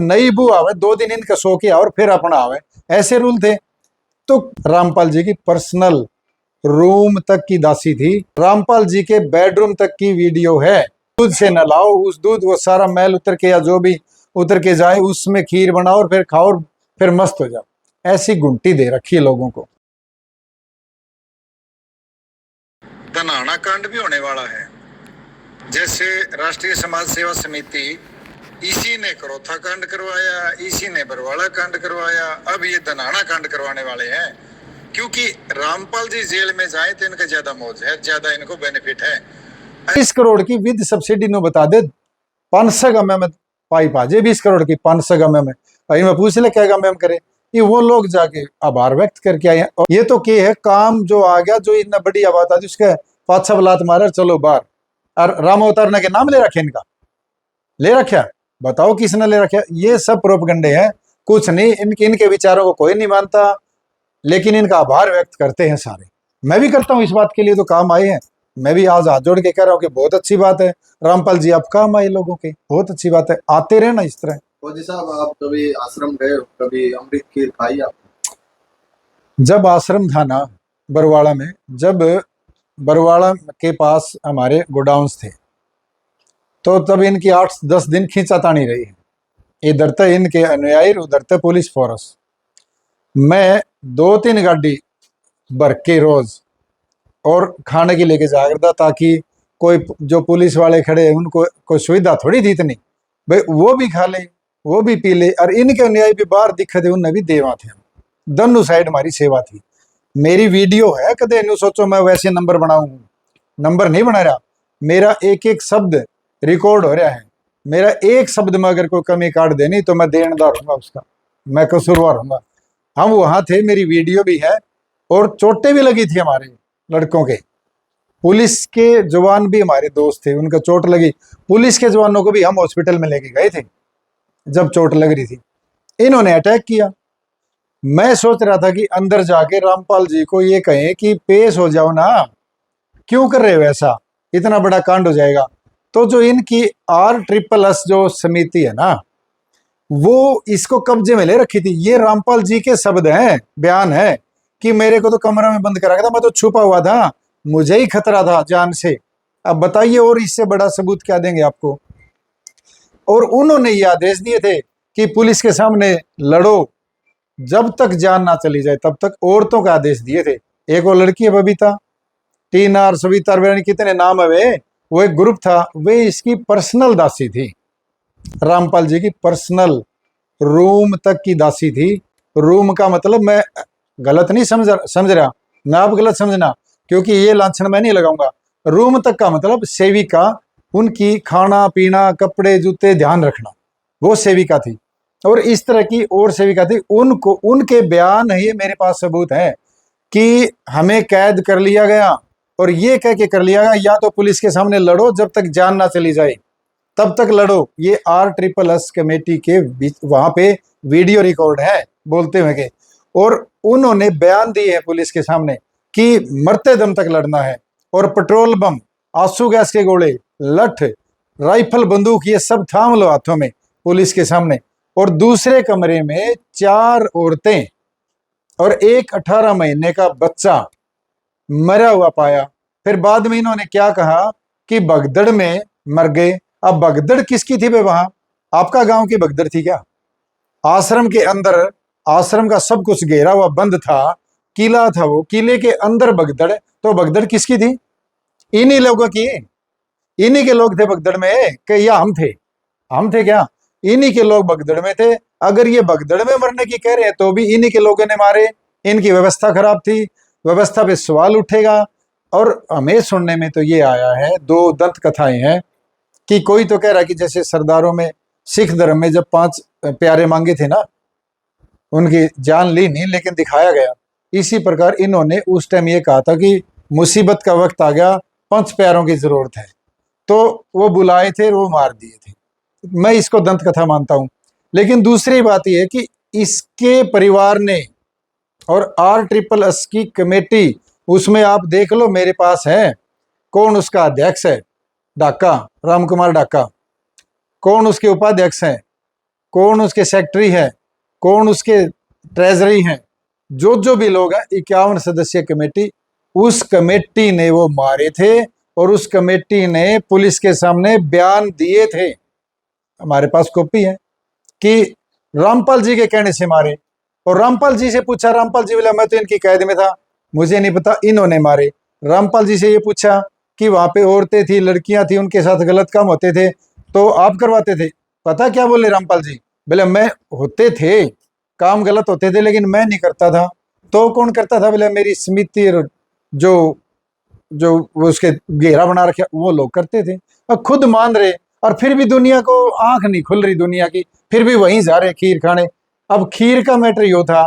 नई बू आवे 2 दिन इनका सो के और फिर अपना आवे, ऐसे रूल थे। तो रामपाल जी की पर्सनल रूम तक की दासी थी, रामपाल जी के बेडरूम तक की वीडियो है। दूध से नलाओ, उस दूध वो सारा मैल उतर के या जो भी उतर के जाए उसमें खीर बनाओ और फिर खाओ और फिर मस्त हो जाओ। ऐसी गुंटी दे रखी है लोगों को। धनाना कांड भी होने वाला है। जैसे राष्ट्रीय समाज सेवा समिति, इसी ने करोथा कांड करवाया, इसी ने बरवाड़ा कांड करवाया, अब ये धनाना कांड करवाने वाले हैं। क्योंकि रामपाल जी जेल में जाए तो इनका ज्यादा मौज है, ज्यादा इनको बेनिफिट है। 20 करोड़ की विद सब्सिडी नो बता दे 500 गमे में पाइप आ जाए, 20 करोड़ की 500 गमे में। भाई मैं पूछ ले क्या गमे में करे, ये वो लोग जाके आभार व्यक्त करके आए हैं। और ये तो क्या है, काम जो आ गया, जो इतना बड़ी आबाद आती उसके 5-6 लात मारे चलो बाहर। और राम अवतार के नाम ले रखे, इनका ले रखा, बताओ किसने ले रखा। ये सब प्रोपगंडे हैं, कुछ नहीं। इनके विचारों को कोई नहीं मानता, लेकिन इनका आभार व्यक्त करते हैं सारे। मैं भी करता हूँ इस बात के लिए, तो काम आए हैं। मैं भी आज हाथ जोड़ के कह रहा हूँ कि बहुत अच्छी बात है रामपाल जी, आप काम आए लोगों के, बहुत अच्छी बात है, आते रहे ना इस तरह। फौजी साहब, आप कभी आश्रम गए हो, कभी अमृत खीर खाई आप? जब आश्रम था ना बरवाड़ा में, जब बरवाड़ा के पास हमारे गोडाउन्स थे, तो तब इनकी 8-10 दिन खींचातानी रही है। इधर तक इनके अनुयायी, उधर तक पुलिस फोर्स। मैं 2-3 गाड़ी भर के रोज और खाने की लेके जा करता, ताकि कोई जो पुलिस वाले खड़े हैं उनको कोई सुविधा थोड़ी थी इतनी, भाई वो भी खा ले, वो भी पी ले। और इनके अनुयायी भी बाहर दिखे थे, उनने भी देवा थे। दोनों साइड हमारी सेवा थी। मेरी वीडियो है, कदे नु सोचो मैं वैसे नंबर बनाऊं, नंबर नहीं बना रहा। मेरा एक एक शब्द रिकॉर्ड हो रहा है। मेरा एक शब्द में अगर कोई कमी काट देनी तो मैं देनदार हूंगा उसका, मैं कसूरवार हूंगा। हम वहां थे, मेरी वीडियो भी है। और चोटें भी लगी थी हमारे लड़कों के, पुलिस के जवान भी हमारे दोस्त थे, उनका चोट लगी। पुलिस के जवानों को भी हम हॉस्पिटल में लेके गए थे जब चोट लग रही थी। इन्होंने अटैक किया। मैं सोच रहा था कि अंदर जाके रामपाल जी को ये कहें कि पेश हो जाओ ना, क्यों कर रहे हो ऐसा, इतना बड़ा कांड हो जाएगा। तो जो इनकी RSSS जो समिति है ना, वो इसको कब्जे में ले रखी थी। ये रामपाल जी के शब्द हैं, बयान है कि मेरे को तो कमरे में बंद करा था, मैं तो छुपा हुआ था, मुझे ही खतरा था जान से। अब बताइए और इससे बड़ा सबूत क्या देंगे आपको। और उन्होंने ये आदेश दिए थे कि पुलिस के सामने लड़ो, जब तक जान ना चली जाए तब तक। औरतों का आदेश दिए थे। एक वो लड़की है बबीता, टीना और सविता, कितने नाम है वे, वो एक ग्रुप था, वे इसकी पर्सनल दासी थी, रामपाल जी की पर्सनल रूम तक की दासी थी। रूम का मतलब मैं गलत नहीं समझ रहा, ना आप गलत समझना, क्योंकि ये लांछन मैं नहीं लगाऊंगा। रूम तक का मतलब सेविका, उनकी खाना पीना कपड़े जूते ध्यान रखना, वो सेविका थी। और इस तरह की और सेविका थी। उनको उनके बयान है, ये मेरे पास सबूत है कि हमें कैद कर लिया गया और ये कह के कर लिया गया, या तो पुलिस के सामने लड़ो जब तक जान ना चली जाए तब तक लड़ो। ये RSSS कमेटी के वहां पे वीडियो रिकॉर्ड है बोलते हुए के। और उन्होंने बयान दिए हैं पुलिस के सामने कि मरते दम तक लड़ना है। और पेट्रोल बम, आंसू गैस के गोले, लठ, राइफल, बंदूक, ये सब थाम लो हाथों में पुलिस के सामने। और दूसरे कमरे में 4 औरतें और एक 18 महीने का बच्चा मरा हुआ पाया। फिर बाद में इन्होंने क्या कहा कि भगदड़ में मर गए। अब भगदड़ किसकी थी भाई वहां, आपका गांव की भगदड़ थी क्या? आश्रम के अंदर, आश्रम का सब कुछ घेरा हुआ बंद था, किला था, वो किले के अंदर भगदड़, तो भगदड़ किसकी थी? इन्हीं लोगों की, इन्हीं के लोग थे भगदड़ में, कि या हम थे क्या? इन्हीं के लोग भगदड़ में थे। अगर ये भगदड़ में मरने की कह रहे हैं तो भी इन्हीं के लोगों ने मारे। इनकी व्यवस्था खराब थी, व्यवस्था पे सवाल उठेगा। और हमें सुनने में तो ये आया है, 2 दंत कथाएं हैं कि कोई तो कह रहा है कि जैसे सरदारों में, सिख धर्म में जब 5 प्यारे मांगे थे ना, उनकी जान ली नहीं लेकिन दिखाया गया। इसी प्रकार इन्होंने उस टाइम ये कहा था कि मुसीबत का वक्त आ गया, 5 प्यारों की जरूरत है, तो वो बुलाए थे, वो मार दिए थे। मैं इसको दंत कथा मानता हूं। लेकिन दूसरी बात यह है कि इसके परिवार ने और RSSS की कमेटी, उसमें आप देख लो, मेरे पास है कौन उसका अध्यक्ष है, डाका, राम कुमार डाका। कौन उसके उपाध्यक्ष हैं, कौन उसके सेक्रेटरी है, कौन उसके ट्रेजरी हैं, जो भी लोग हैं, 51 सदस्यीय कमेटी, उस कमेटी ने वो मारे थे और उस कमेटी ने पुलिस के सामने बयान दिए थे, हमारे पास कॉपी है, कि रामपाल जी के कहने से मारे। और रामपाल जी से पूछा, रामपाल जी बोला मैं तो इनकी कैद में था, मुझे नहीं पता, इन्होंने मारे। रामपाल जी से ये पूछा कि वहां पे औरतें थी, लड़कियां थी, उनके साथ गलत काम होते थे तो आप करवाते थे? पता क्या बोले रामपाल जी? बोले मैं होते थे, काम गलत होते थे, लेकिन मैं नहीं करता था। तो कौन करता था? बोले मेरी समिति, जो जो वो उसके घेरा बना रखे वो लोग करते थे। और खुद मान रहे, और फिर भी दुनिया को आंख नहीं खुल रही दुनिया की, फिर भी वहीं जा रहे खीर खाने। अब खीर का मैटर यो था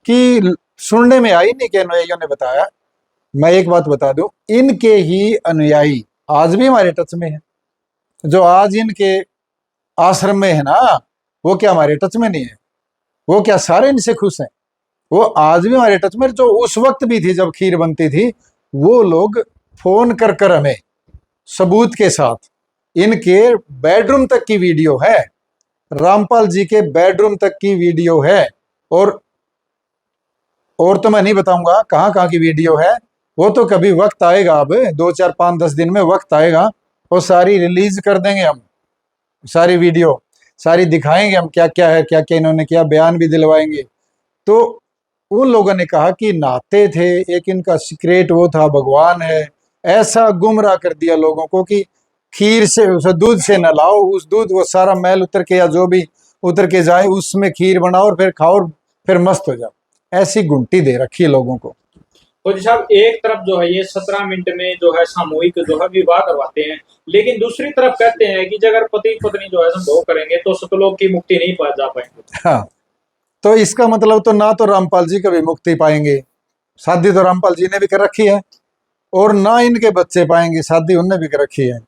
कि सुनने में आई नहीं कि अनुयायियों ने बताया। मैं एक बात बता दूं, इनके ही अनुयायी आज भी हमारे टच में है, जो आज इनके आश्रम में है ना, वो क्या हमारे टच में नहीं है? वो क्या सारे इनसे खुश हैं? वो आज भी हमारे टच में, जो उस वक्त भी थी जब खीर बनती थी, वो लोग फोन कर कर हमें सबूत के साथ, इनके बेडरूम तक की वीडियो है, रामपाल जी के बेडरूम तक की वीडियो है। और तो मैं नहीं बताऊंगा कहाँ कहाँ की वीडियो है, वो तो कभी वक्त आएगा, अब 2 4 5 10 दिन में वक्त आएगा, वो सारी रिलीज कर देंगे हम, सारी वीडियो सारी दिखाएंगे हम, क्या क्या है, क्या क्या इन्होंने किया, बयान भी दिलवाएंगे। तो उन लोगों ने कहा कि नहाते थे, एक इनका सीक्रेट वो था भगवान है, ऐसा गुमराह कर दिया लोगों को कि खीर से, उस दूध से न लाओ, उस दूध वो सारा मैल उतर के या जो भी उतर के जाए उसमें खीर बनाओ और फिर खाओ और फिर मस्त हो जाओ। ऐसी गुंटी दे रखी है लोगों को। फौजी साहब, एक तरफ जो है ये 17 मिनट में जो है सामूहिक जो है विवाह करवाते हैं, लेकिन दूसरी तरफ कहते हैं कि अगर पति पत्नी जो है संभोग करेंगे तो सतलोक की मुक्ति नहीं पा जा पाएंगे। हाँ, तो इसका मतलब तो ना तो रामपाल जी कभी मुक्ति पाएंगे, शादी तो रामपाल जी ने भी कर रखी है, और ना इनके बच्चे पाएंगे, शादी उनने भी कर रखी है,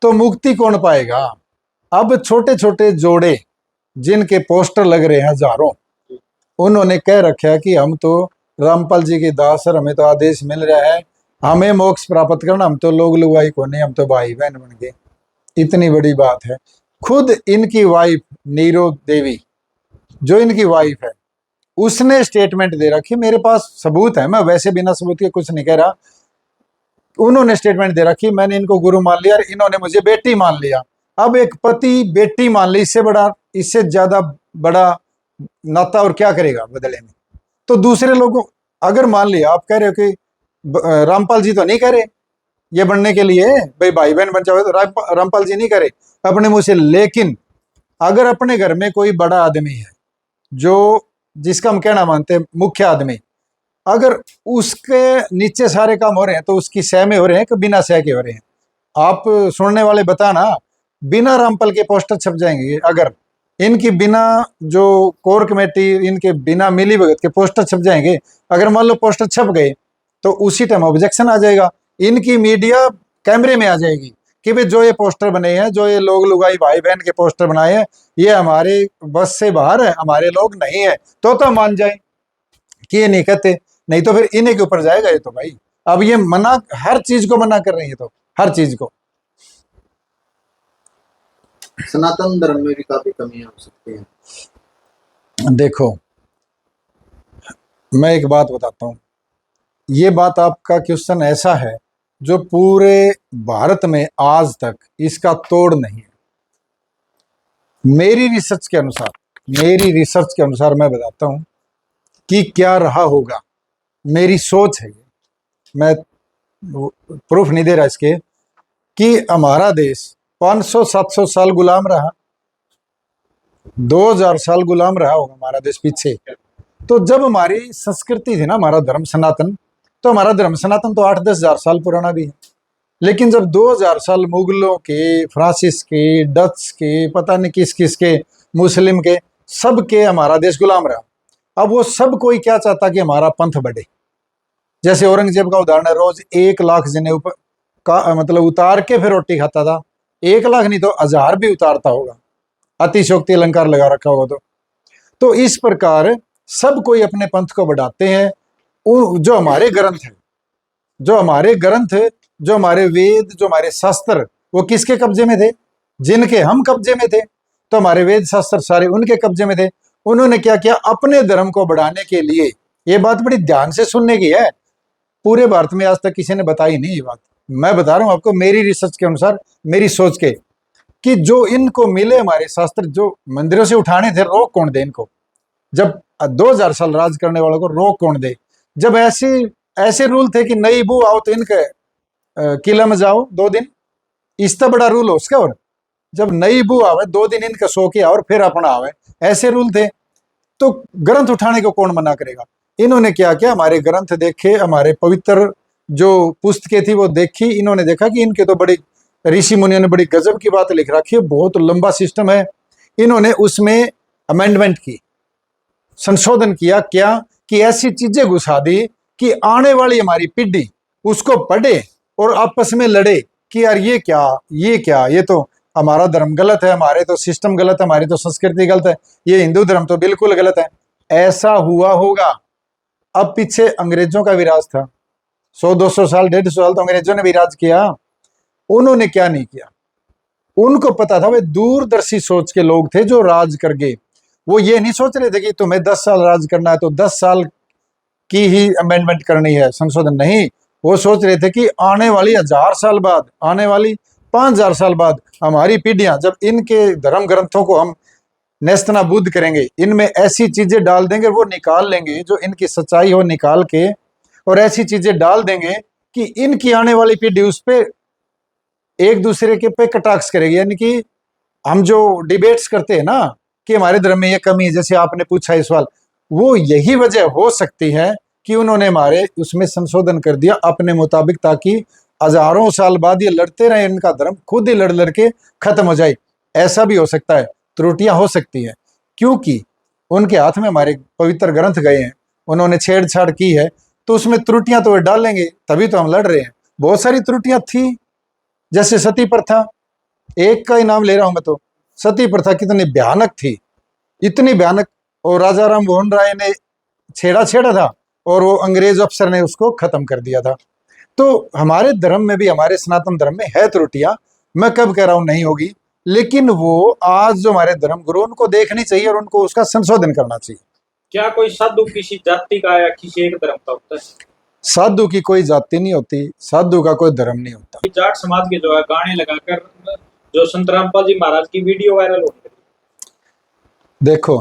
तो मुक्ति कौन पाएगा? अब छोटे छोटे जोड़े जिनके पोस्टर लग रहे हैं हजारों, उन्होंने कह रखा है कि हम तो रामपाल जी के दास, और हमें तो आदेश मिल रहा है हमें मोक्ष प्राप्त करना, हम तो लोग लुगाई को नहीं, हम तो भाई बहन बन गए। इतनी बड़ी बात है। खुद इनकी वाइफ नीरो देवी, जो इनकी वाइफ है, उसने स्टेटमेंट दे रखी, मेरे पास सबूत है, मैं वैसे बिना सबूत के कुछ नहीं कह रहा। उन्होंने स्टेटमेंट दे रखी, मैंने इनको गुरु मान लिया और इन्होंने मुझे बेटी मान लिया। अब एक पति बेटी मान ली, इससे बड़ा, इससे ज्यादा बड़ा नाता और क्या करेगा बदले में? तो दूसरे लोगों, अगर मान लिया आप कह रहे हो कि रामपाल जी तो नहीं करे ये बनने के लिए, भाई भाई बहन बन जाओ, तो रामपाल जी नहीं करे अपने मुंह से, लेकिन अगर अपने घर में कोई बड़ा आदमी है, जो जिसका हम कहना मानते हैं मुख्य आदमी, अगर उसके नीचे सारे काम हो रहे हैं तो उसकी सह में हो रहे हैं कि बिना सह के हो रहे हैं? आप सुनने वाले बताना, बिना रामपाल के पोस्टर छप जाएंगे, अगर इनकी बिना जो कोर कमेटी, इनके बिना मिली भगत के पोस्टर छप जाएंगे, अगर मान लो पोस्टर छप गए तो उसी टाइम ऑब्जेक्शन आ जाएगा, इनकी मीडिया कैमरे में आ जाएगी कि भाई जो ये पोस्टर बने हैं, जो ये लोग लुगाई भाई बहन के पोस्टर बनाए हैं, ये हमारे बस से बाहर है, हमारे लोग नहीं है, तो मान जाए कि ये नहीं कहते, नहीं तो फिर इन्हीं के ऊपर जाएगा ये तो भाई। अब ये मना, हर चीज को मना कर रही है, तो हर चीज को। सनातन धर्म में भी काफी कमियां हो सकती हैं। देखो, मैं एक बात बताता हूँ, ये बात आपका क्वेश्चन ऐसा है जो पूरे भारत में आज तक इसका तोड़ नहीं है। मेरी रिसर्च के अनुसार मैं बताता हूँ कि क्या रहा होगा, मेरी सोच है, मैं प्रूफ नहीं दे रहा इसके, कि हमारा देश 500-700 साल गुलाम रहा, 2000 साल गुलाम रहा होगा हमारा देश पीछे। तो जब हमारी संस्कृति थी ना, हमारा धर्म सनातन, तो हमारा धर्म सनातन तो 8-10 हजार साल पुराना भी है, लेकिन जब 2000 साल मुगलों के, फ्रांसिस के, डच के, पता नहीं किस किस के, मुस्लिम के, सब के हमारा देश गुलाम रहा। अब वो सब कोई क्या चाहता कि हमारा पंथ बढ़े। जैसे औरंगजेब का उदाहरण है, रोज 1 लाख जने ऊपर का मतलब उतार के फिर रोटी खाता था, 1 लाख नहीं तो 1000 भी उतारता होगा, अतिशोक्ति अलंकार लगा रखा होगा। तो इस प्रकार सब कोई अपने पंथ को बढ़ाते हैं। जो हमारे ग्रंथ है, जो हमारे वेद, जो हमारे शास्त्र, वो किसके कब्जे में थे? जिनके हम कब्जे में थे। तो हमारे वेद शास्त्र सारे उनके कब्जे में थे। उन्होंने क्या किया, अपने धर्म को बढ़ाने के लिए, ये बात बड़ी ध्यान से सुनने की है, पूरे भारत में आज तक किसी ने बताई नहीं ये बात, मैं बता रहा हूं आपको मेरी रिसर्च के अनुसार, मेरी सोच के, कि जो इनको मिले हमारे शास्त्र, जो मंदिरों से उठाने थे, रोक कौन दे इनको? जब 2000 साल राज करने वालों को रोक कौन दे? जब ऐसे रूल थे कि नई बू आओ तो इनके किला में जाओ 2 दिन, इससे बड़ा रूल हो उसका? और जब नई बू आवे 2 दिन इनका सो के आओ और फिर अपना आवे, ऐसे रूल थे। तो ग्रंथ उठाने को कौन मना करेगा? इन्होंने क्या किया, हमारे ग्रंथ देखे, हमारे पवित्र जो पुस्तकें थी वो देखी, इन्होंने देखा कि इनके तो बड़ी ऋषि मुनियों ने बड़ी गजब की बात लिख रखी है, बहुत लंबा सिस्टम है। इन्होंने उसमें अमेंडमेंट की, संशोधन किया, क्या कि ऐसी चीजें घुसा दी कि आने वाली हमारी पीढ़ी उसको पढ़े और आपस में लड़े कि यार ये क्या, ये तो हमारा धर्म गलत है, हमारे तो सिस्टम गलत है, हमारी तो संस्कृति गलत है, ये हिंदू धर्म तो बिल्कुल गलत है। ऐसा हुआ होगा। अब पीछे अंग्रेजों का भी राज था, 100-200 साल, 150 साल तो अंग्रेजों ने भी राज किया। उन्होंने क्या नहीं किया, उनको पता था, वे दूरदर्शी सोच के लोग थे जो राज कर गए। वो ये नहीं सोच रहे थे कि तुम्हें 10 साल राज करना है तो 10 साल की ही अमेंडमेंट करनी है, संशोधन नहीं। वो सोच रहे थे कि आने वाली 1000 साल बाद, आने वाली 5000 साल बाद हमारी पीढ़ियां, जब इनके धर्म ग्रंथों को हम नेस्तनाबूद करेंगे, इनमें ऐसी चीजें डाल देंगे, वो निकाल लेंगे जो इनकी सच्चाई हो निकाल के, और ऐसी चीजें डाल देंगे कि इनकी आने वाली पीढ़ी उस पे एक दूसरे के पे कटाक्ष करेगी। यानी कि हम जो डिबेट्स करते हैं ना कि हमारे धर्म में ये कमी है, जैसे आपने पूछा इस सवाल, वो यही वजह हो सकती है कि उन्होंने हमारे उसमें संशोधन कर दिया अपने मुताबिक, ताकि हजारों साल बाद ये लड़ते रहे, इनका धर्म खुद ही लड़ के खत्म हो जाए। ऐसा भी हो सकता है, त्रुटियां हो सकती है, क्योंकि उनके हाथ में हमारे पवित्र ग्रंथ गए हैं, उन्होंने छेड़छाड़ की है, तो उसमें त्रुटियां तो वे डालेंगे, तभी तो हम लड़ रहे हैं। बहुत सारी त्रुटियां थी, जैसे सती प्रथा, एक का ही नाम ले रहा हूं मैं, तो सती प्रथा कितनी भयानक थी, इतनी भयानक, और राजा राम मोहन राय ने छेड़ा था और वो अंग्रेज अफसर ने उसको खत्म कर दिया था। तो हमारे धर्म में भी, हमारे सनातन धर्म में है त्रुटियां, मैं कब कह रहा हूं नहीं होगी, लेकिन वो आज जो हमारे धर्म गुरु, उनको देखनी चाहिए और उनको उसका संशोधन करना चाहिए। क्या कोई साधु किसी जाति का या किसी एक धर्म का होता है? साधु की कोई जाति नहीं होती, साधु का कोई धर्म नहीं होता। जाट समाज के जो है गाने लगाकर जो संत रामपाल जी महाराज की वीडियो वायरल हो रही है। देखो,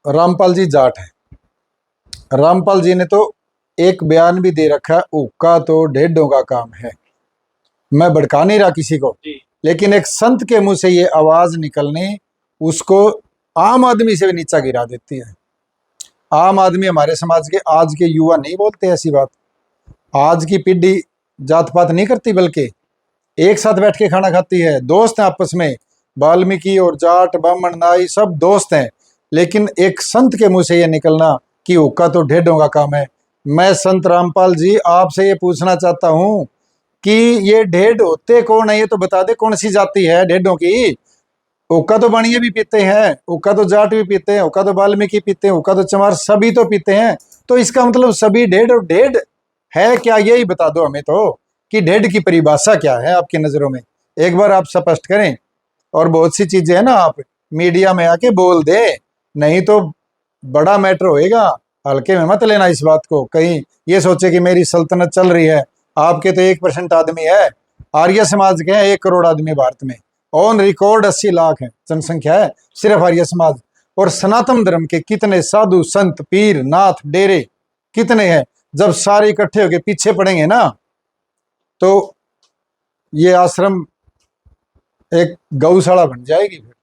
रामपाल जी जाट है, रामपाल जी ने तो एक बयान भी दे रखा है, हुक्का तो ढेडों का काम है। मैं भड़का नहीं रहा किसी को, लेकिन एक संत के मुंह से ये आवाज निकलनी उसको आम आदमी से भी नीचा गिरा देती है। आम आदमी, हमारे समाज के आज के युवा नहीं बोलते ऐसी बात। आज की पीढ़ी जात पात नहीं करती, बल्कि एक साथ बैठ के खाना खाती है, दोस्त हैं आपस में, वाल्मीकि और जाट ब्राह्मण नाई सब दोस्त हैं। लेकिन एक संत के मुंह से ये निकलना कि हुक्का तो ढेडों का काम है। मैं संत रामपाल जी आपसे ये पूछना चाहता हूं कि ये ढेड होते कौन है, ये तो बता दे, कौन सी जाति है ढेडों की? हुक्का तो बाणिये भी पीते हैं, हुक्का तो जाट भी पीते हैं, हुक्का तो वाल्मीकि पीते हैं, हुक्का तो चमार, सभी तो पीते हैं। तो इसका मतलब सभी ढेड, और ढेड है क्या, यही बता दो हमें तो, कि ढेड की परिभाषा क्या है आपकी नजरों में, एक बार आप स्पष्ट करें। और बहुत सी चीजें है ना, आप मीडिया में आके बोल दे, नहीं तो बड़ा मैटर होएगा, हल्के में मत लेना इस बात को, कहीं ये सोचे कि मेरी सल्तनत चल रही है। आपके तो 1% आदमी है, आर्य समाज के हैं 1 करोड़ आदमी भारत में, ऑन रिकॉर्ड 80 लाख है जनसंख्या है सिर्फ आर्य समाज। और सनातन धर्म के कितने साधु संत पीर नाथ डेरे कितने हैं, जब सारे इकट्ठे होके पीछे पड़ेंगे ना, तो ये आश्रम एक गौशाला बन जाएगी। फिर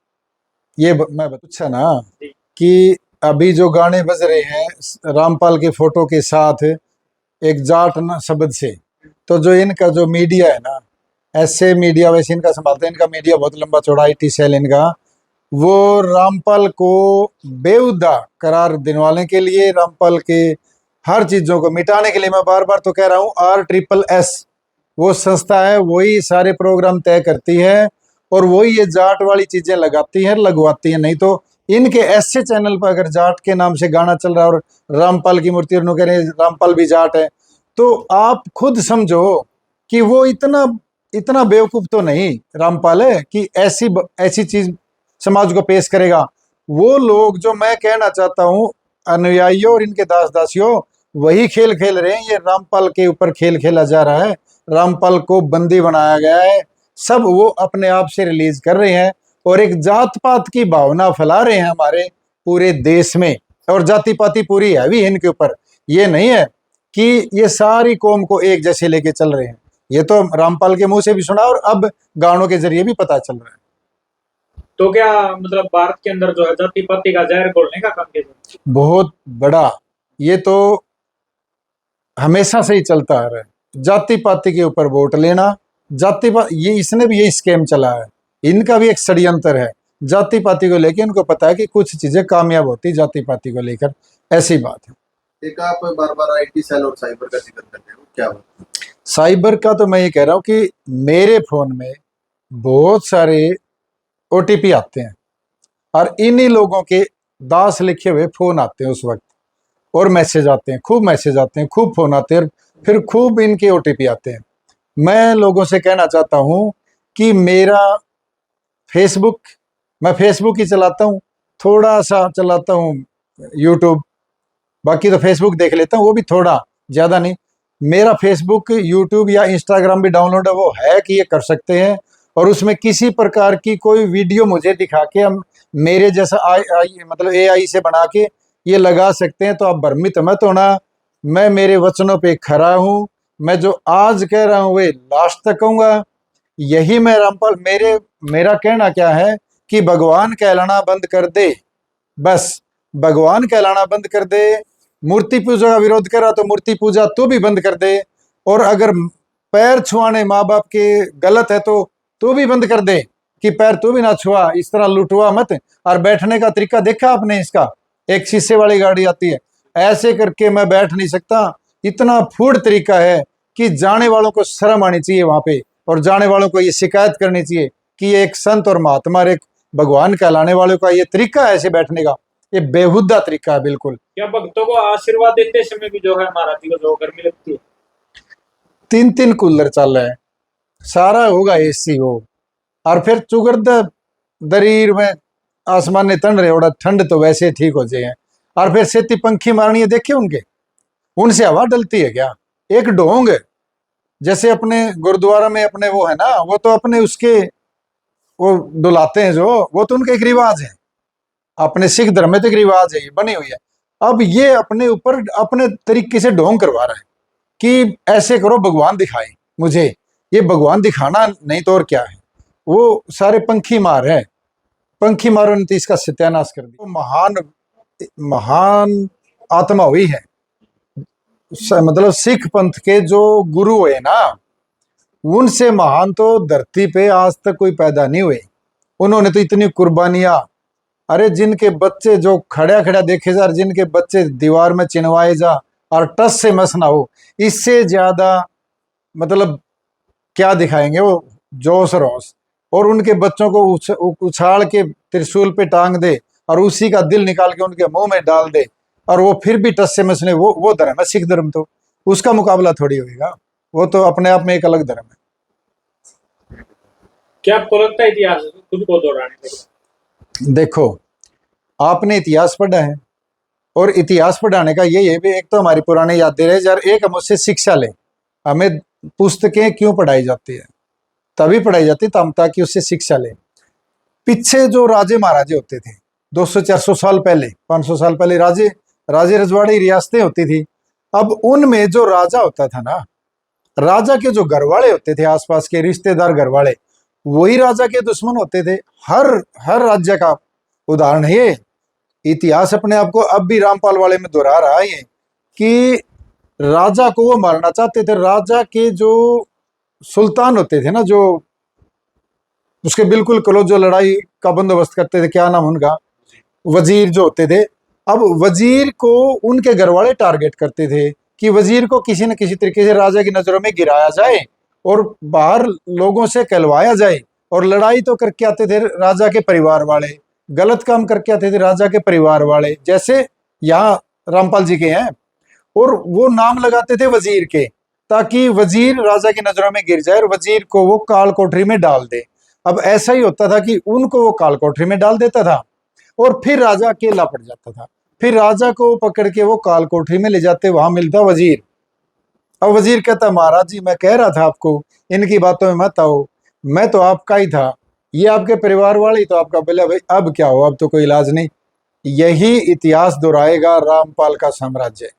ये मैं पूछा ना कि अभी जो गाने बज रहे हैं रामपाल के फोटो के साथ एक जाट ना शब्द से, तो जो इनका जो मीडिया है ना, ऐसे मीडिया वैसे इनका संभालते हैं, इनका मीडिया बहुत लंबा चौड़ा, IT सेल इनका, वो रामपाल को बेहुदा करार दिलवाने के लिए, रामपाल के हर चीजों को मिटाने के लिए, मैं बार बार तो कह रहा हूँ, RSSS वो संस्था है, वही सारे प्रोग्राम तय करती है और वही ये जाट वाली चीजें लगाती है, लगवाती है। नहीं तो इनके ऐसे चैनल पर अगर जाट के नाम से गाना चल रहा है और रामपाल की मूर्ति और कह रहे रामपाल भी जाट है, तो आप खुद समझो कि वो इतना बेवकूफ तो नहीं रामपाल है कि ऐसी चीज समाज को पेश करेगा। वो लोग जो मैं कहना चाहता हूँ अनुयायियों और इनके दास दासियों, वही खेल खेल रहे हैं। ये रामपाल के ऊपर खेल खेला जा रहा है, रामपाल को बंदी बनाया गया है, सब वो अपने आप से रिलीज कर रहे हैं और एक जात पात की भावना फैला रहे हैं हमारे पूरे देश में। और जाति पाति पूरी हैवी है इनके ऊपर। ये नहीं है कि ये सारी कौम को एक जैसे लेके चल रहे हैं। ये तो रामपाल के मुंह से भी सुना और अब गानों के जरिए भी पता चल रहा है। तो क्या मतलब भारत के अंदर जो है जाति पाति का जहर घोलने का काम किया? बहुत बड़ा, ये तो हमेशा से ही चलता आ रहा है। जाति पाति के ऊपर वोट लेना, जाति ये इसने भी यही स्कैम चला है, इनका भी एक षड्यंत्र है जाति पाति को लेकर। इनको पता है कि कुछ चीजें कामयाब होती जाति पाति को लेकर, ऐसी बात है। एक आप बार बार आईटी सेल और साइबर का जिक्र करते हो, क्या बात है? साइबर का तो मैं ये कह रहा हूँ कि मेरे फोन में बहुत सारे ओटीपी आते हैं और इन्हीं लोगों के दास लिखे हुए फोन आते हैं उस वक्त, और मैसेज आते हैं, खूब मैसेज आते हैं, खूब फोन आते हैं, फिर खूब इनके ओटीपी आते हैं। मैं लोगों से कहना चाहता हूँ कि मेरा फेसबुक, मैं फेसबुक ही चलाता हूँ, थोड़ा सा चलाता हूँ यूट्यूब, बाकी तो फेसबुक देख लेता हूँ, वो भी थोड़ा, ज़्यादा नहीं। मेरा फेसबुक, यूट्यूब या इंस्टाग्राम भी डाउनलोड है, वो है कि ये कर सकते हैं। और उसमें किसी प्रकार की कोई वीडियो मुझे दिखा के हम मेरे जैसा मतलब AI से बना के ये लगा सकते हैं, तो आप भ्रमित मत होना। मैं मेरे वचनों पे खरा हूँ, मैं जो आज कह रहा हूँ वे लास्ट तक कहूँगा। यही मैं रामपाल, मेरा कहना क्या है कि भगवान कहलाना बंद कर दे, बस भगवान कहलाना बंद कर दे। मूर्ति पूजा का विरोध करा तो मूर्ति पूजा तू भी बंद कर दे, और अगर पैर छुआने माँ बाप के गलत है तो तू भी बंद कर दे कि पैर तू भी ना छुआ, इस तरह लुटवा मत। और बैठने का तरीका देखा आपने इसका, एक शीशे वाली गाड़ी आती है, ऐसे करके मैं बैठ नहीं सकता। इतना फूड तरीका है कि जाने वालों को शर्म आनी चाहिए वहां पे, और जाने वालों को ये शिकायत करनी चाहिए कि ये एक संत और महात्मा और एक भगवान कहलाने वालों का ये तरीका है ऐसे बैठने का, ये बेहुदा तरीका है बिल्कुल। क्या भक्तों को आशीर्वाद देते समय भी जो है महाराज जी को जो गर्मी लगती है? 3 कूलर चल रहे हैं, सारा होगा AC हो, और फिर चुगर्द दरीर में आसमान ने तन रहे, और ठंड तो वैसे ठीक हो जाए, और फिर सेती पंखी मारनी है, देखे उनके, उनसे हवा डलती है क्या? एक ढोंग जैसे अपने गुरुद्वारा में अपने वो है ना, वो तो अपने उसके वो डुलाते हैं जो, वो तो उनका एक रिवाज है, अपने सिख धर्म में तो एक रिवाज है, ये बनी हुई है। अब ये अपने ऊपर अपने तरीके से ढोंग करवा रहा है कि ऐसे करो भगवान दिखाए मुझे। ये भगवान दिखाना नहीं तो और क्या है, वो सारे पंखी मार है, पंखी मारो ने तो इसका सत्यानाश कर दिया। महान महान आत्मा हुई है, मतलब सिख पंथ के जो गुरु हुए ना, उनसे महान तो धरती पे आज तक कोई पैदा नहीं हुए। उन्होंने तो इतनी कुर्बानियां, अरे जिनके बच्चे जो खड़ा खड़ा देखे जा, जिनके बच्चे दीवार में चिनवाए जा और टस से मस ना हो, इससे ज्यादा मतलब क्या दिखाएंगे वो जोश रोश। और उनके बच्चों को उछाल के त्रिशूल पे टांग दे और उसी का दिल निकाल के उनके मुंह में डाल दे, और वो फिर भी टस से मसने, वो धर्म है सिख धर्म, तो उसका मुकाबला थोड़ी होगा, वो तो अपने आप में एक अलग धर्म है। क्या आपको लगता है इतिहास खुद को दोहराने के? देखो, आपने इतिहास पढ़ा है, और इतिहास पढ़ाने का यही है भी, एक तो हमारी पुरानी यादें रहे यार, एक हम उससे शिक्षा ले। हमें पुस्तकें क्यों पढ़ाई जाती है? तभी पढ़ाई जाती तब ताकि उससे शिक्षा ले। पीछे जो राजे महाराजे होते थे 200-400 साल पहले, 500 साल पहले राजे रजवाड़ी रियासतें होती थी। अब उनमें जो राजा होता था ना, राजा के जो घरवाले होते थे, आसपास के रिश्तेदार घरवाले, वही राजा के दुश्मन होते थे। हर राज्य का उदाहरण है ये। इतिहास अपने आप को अब भी रामपाल वाले में दोहरा रहा है ये, कि राजा को वो मारना चाहते थे। राजा के जो सुल्तान होते थे ना, जो उसके बिल्कुल क्लोज, जो लड़ाई का बंदोबस्त करते थे, क्या नाम उनका, वजीर जो होते थे। अब वजीर को उनके घरवाले टारगेट करते थे कि वजीर को किसी न किसी तरीके से राजा की नजरों में गिराया जाए और बाहर लोगों से कहलवाया जाए। और लड़ाई तो करके आते थे राजा के परिवार वाले, गलत काम करके आते थे राजा के परिवार वाले, जैसे यहाँ रामपाल जी के हैं, और वो नाम लगाते थे वजीर के, ताकि वजीर राजा की नजरों में गिर जाए और वजीर को वो काल कोठरी में डाल दे। अब ऐसा ही होता था कि उनको वो काल कोठरी में डाल देता था और फिर राजा अकेला पड़ जाता था। फिर राजा को पकड़ के वो काल कोठरी में ले जाते, वहां मिलता वजीर। अब वजीर कहता, महाराज जी मैं कह रहा था आपको इनकी बातों में मत आओ, मैं तो आपका ही था, ये आपके परिवार वाले ही तो आपका। बोला भाई अब क्या हो, अब तो कोई इलाज नहीं। यही इतिहास दोहराएगा रामपाल का साम्राज्य,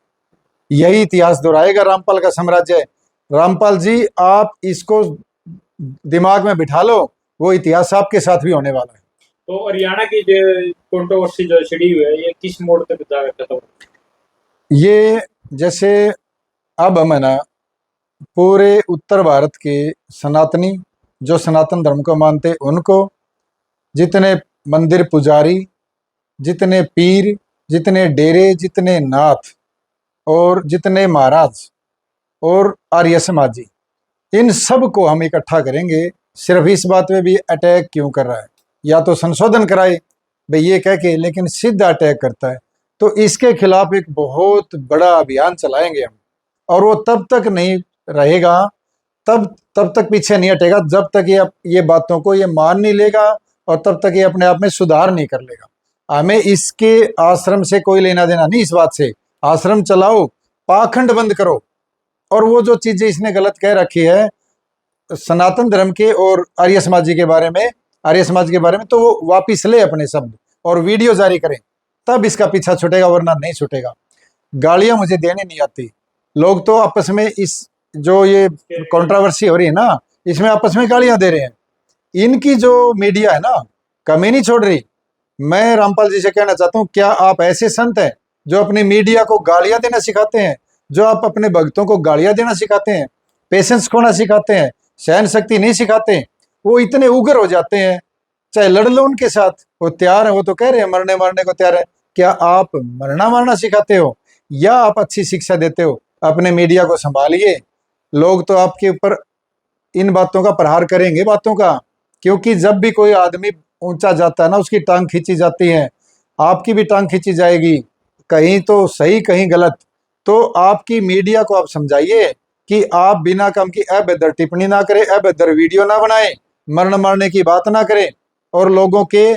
यही इतिहास दोहराएगा रामपाल का साम्राज्य। रामपाल जी आप इसको दिमाग में बिठा लो, वो इतिहास आपके साथ भी होने वाला है। तो हरियाणा की जो कंट्रोवर्सी जो छिड़ी हुई है ये किस मोड़ तक जाकर खत्म? ये जैसे अब हम है ना पूरे उत्तर भारत के सनातनी जो सनातन धर्म को मानते उनको, जितने मंदिर पुजारी, जितने पीर, जितने डेरे, जितने नाथ और जितने महाराज और आर्य समाजी, इन सब को हम इकट्ठा करेंगे। सिर्फ इस बात में भी अटैक क्यों कर रहा है, या तो संशोधन कराए भाई ये कह के, लेकिन सीधा अटैक करता है। तो इसके खिलाफ एक बहुत बड़ा अभियान चलाएंगे हम, और वो तब तक नहीं रहेगा, तब तक पीछे नहीं हटेगा जब तक ये बातों को ये मान नहीं लेगा और तब तक ये अपने आप में सुधार नहीं कर लेगा। हमें इसके आश्रम से कोई लेना देना नहीं, इस बात से आश्रम चलाओ, पाखंड बंद करो, और वो जो चीजें इसने गलत कह रखी है सनातन धर्म के और आर्य समाजी के बारे में, आर्य समाज के बारे में, तो वो वापिस ले अपने शब्द और वीडियो जारी करें, तब इसका पीछा छूटेगा, वरना नहीं छूटेगा। गालियां मुझे देने नहीं आती, लोग तो आपस में इस जो ये कंट्रोवर्सी हो रही है ना, इसमें आपस में गालियां दे रहे हैं। इनकी जो मीडिया है ना कमी नहीं छोड़ रही। मैं रामपाल जी से कहना चाहता हूं, क्या आप ऐसे संत हैं जो अपनी मीडिया को गालियां देना सिखाते हैं, जो आप अपने भक्तों को गालियां देना सिखाते हैं, पेशेंस खोना सिखाते हैं, सहन शक्ति नहीं सिखाते? वो इतने उग्र हो जाते हैं, चाहे लड़ लो उनके साथ, वो तैयार है, वो तो कह रहे हैं मरने मारने को तैयार है। क्या आप मरना मारना सिखाते हो या आप अच्छी शिक्षा देते हो? अपने मीडिया को संभालिए, लोग तो आपके ऊपर इन बातों का प्रहार करेंगे, बातों का, क्योंकि जब भी कोई आदमी ऊंचा जाता है ना उसकी टांग खींची जाती है, आपकी भी टांग खींची जाएगी, कहीं तो सही कहीं गलत। तो आपकी मीडिया को आप समझाइए कि आप बिना काम की अभद्र टिप्पणी ना करें, अभद्र वीडियो ना बनाएं, मरण मारने की बात ना करें और लोगों के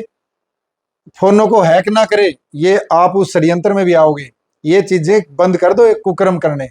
फोनों को हैक ना करें। ये आप उस षड्यंत्र में भी आओगे, ये चीजें बंद कर दो, एक कुकर्म करने।